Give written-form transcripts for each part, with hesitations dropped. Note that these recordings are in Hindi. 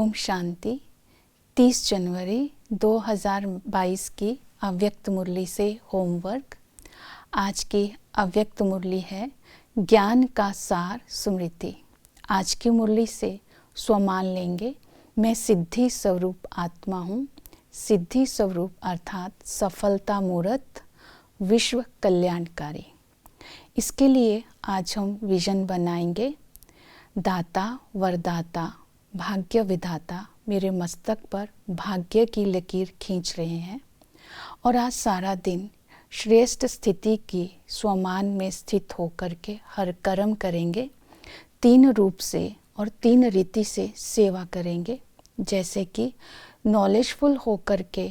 ओम शांति। 30 जनवरी 2022 की अव्यक्त मुरली से होमवर्क। आज की अव्यक्त मुरली है ज्ञान का सार स्मृति। आज की मुरली से स्वमान लेंगे, मैं सिद्धि स्वरूप आत्मा हूँ। सिद्धि स्वरूप अर्थात सफलता मूर्त, विश्व कल्याणकारी। इसके लिए आज हम विजन बनाएंगे। दाता वरदाता भाग्य विधाता मेरे मस्तक पर भाग्य की लकीर खींच रहे हैं और आज सारा दिन श्रेष्ठ स्थिति की स्वमान में स्थित होकर के हर कर्म करेंगे। 3 रूप से और 3 रीति से सेवा करेंगे। जैसे कि नॉलेजफुल होकर के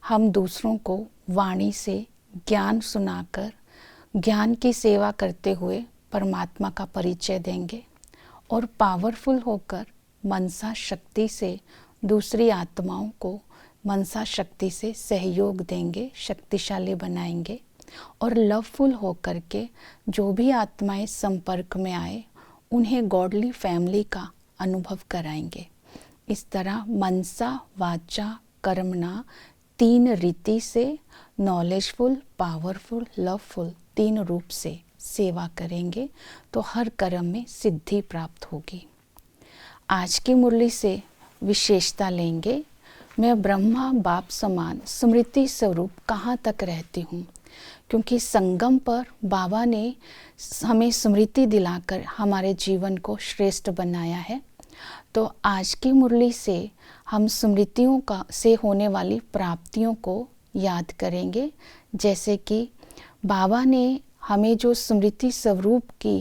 हम दूसरों को वाणी से ज्ञान सुनाकर ज्ञान की सेवा करते हुए परमात्मा का परिचय देंगे और पावरफुल होकर मनसा शक्ति से दूसरी आत्माओं को मनसा शक्ति से सहयोग देंगे, शक्तिशाली बनाएंगे और लवफुल होकर के जो भी आत्माएं संपर्क में आए उन्हें गॉडली फैमिली का अनुभव कराएंगे। इस तरह मनसा वाचा कर्मणा 3 रीति से नॉलेजफुल, पावरफुल, लवफुल 3 रूप से सेवा करेंगे तो हर कर्म में सिद्धि प्राप्त होगी। आज की मुरली से विशेषता लेंगे, मैं ब्रह्मा बाप समान स्मृति स्वरूप कहाँ तक रहती हूँ, क्योंकि संगम पर बाबा ने हमें स्मृति दिलाकर हमारे जीवन को श्रेष्ठ बनाया है। तो आज की मुरली से हम स्मृतियों का से होने वाली प्राप्तियों को याद करेंगे। जैसे कि बाबा ने हमें जो स्मृति स्वरूप की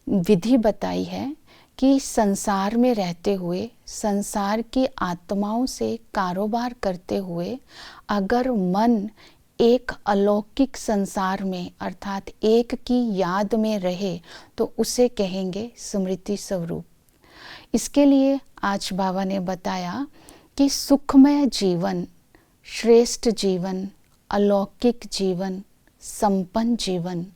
विधि बताई है कि संसार में रहते हुए संसार की आत्माओं से कारोबार करते हुए अगर मन एक अलौकिक संसार में अर्थात एक की याद में रहे तो उसे कहेंगे स्मृति स्वरूप। इसके लिए आज बाबा ने बताया कि सुखमय जीवन, श्रेष्ठ जीवन, अलौकिक जीवन, संपन्न जीवन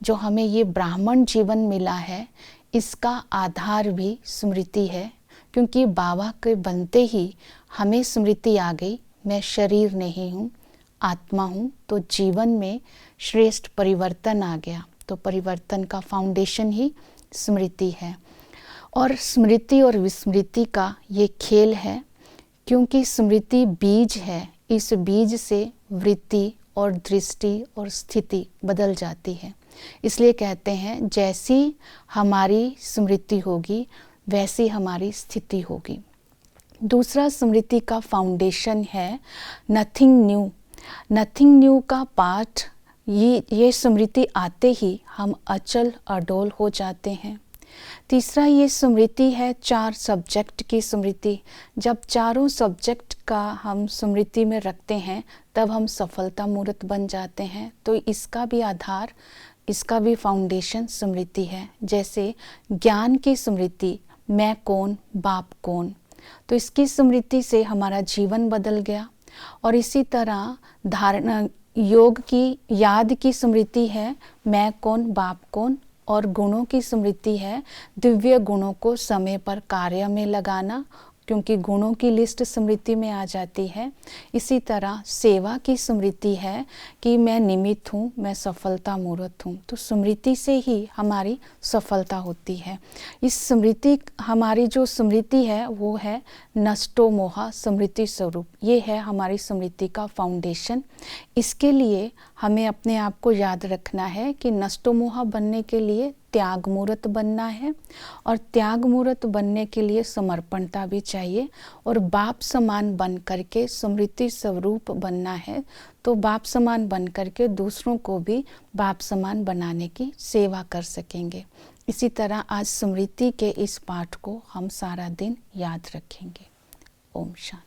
जो हमें ये ब्राह्मण जीवन मिला है, इसका आधार भी स्मृति है। क्योंकि बाबा के बनते ही हमें स्मृति आ गई, मैं शरीर नहीं हूँ, आत्मा हूँ। तो जीवन में श्रेष्ठ परिवर्तन आ गया। तो परिवर्तन का फाउंडेशन ही स्मृति है और स्मृति और विस्मृति का ये खेल है। क्योंकि स्मृति बीज है, इस बीज से वृत्ति और दृष्टि और स्थिति बदल जाती है। इसलिए कहते हैं जैसी हमारी स्मृति होगी वैसी हमारी स्थिति होगी। दूसरा स्मृति का फाउंडेशन है नथिंग न्यू। नथिंग न्यू का पाठ ये स्मृति आते ही हम अचल अडोल हो जाते हैं। तीसरा ये स्मृति है 4 सब्जेक्ट की स्मृति। जब चारों सब्जेक्ट का हम स्मृति में रखते हैं तब हम सफलता मूर्त बन जाते हैं। तो इसका भी आधार, इसका भी फाउंडेशन स्मृति है। जैसे ज्ञान की स्मृति, मैं कौन बाप कौन, तो इसकी स्मृति से हमारा जीवन बदल गया। और इसी तरह धारणा योग की याद की स्मृति है मैं कौन बाप कौन, और गुणों की स्मृति है दिव्य गुणों को समय पर कार्य में लगाना, क्योंकि गुणों की लिस्ट स्मृति में आ जाती है। इसी तरह सेवा की स्मृति है कि मैं निमित्त हूँ, मैं सफलता मूर्त हूँ। तो स्मृति से ही हमारी सफलता होती है। इस स्मृति, हमारी जो स्मृति है वो है नष्टो मोहा स्मृति स्वरूप। ये है हमारी स्मृति का फाउंडेशन। इसके लिए हमें अपने आप को याद रखना है कि नष्टो मोहा बनने के लिए त्याग मूर्त बनना है और त्याग मूर्त बनने के लिए समर्पणता भी चाहिए और बाप समान बन करके स्मृति स्वरूप बनना है। तो बाप समान बन करके दूसरों को भी बाप समान बनाने की सेवा कर सकेंगे। इसी तरह आज स्मृति के इस पाठ को हम सारा दिन याद रखेंगे। ओम शांति।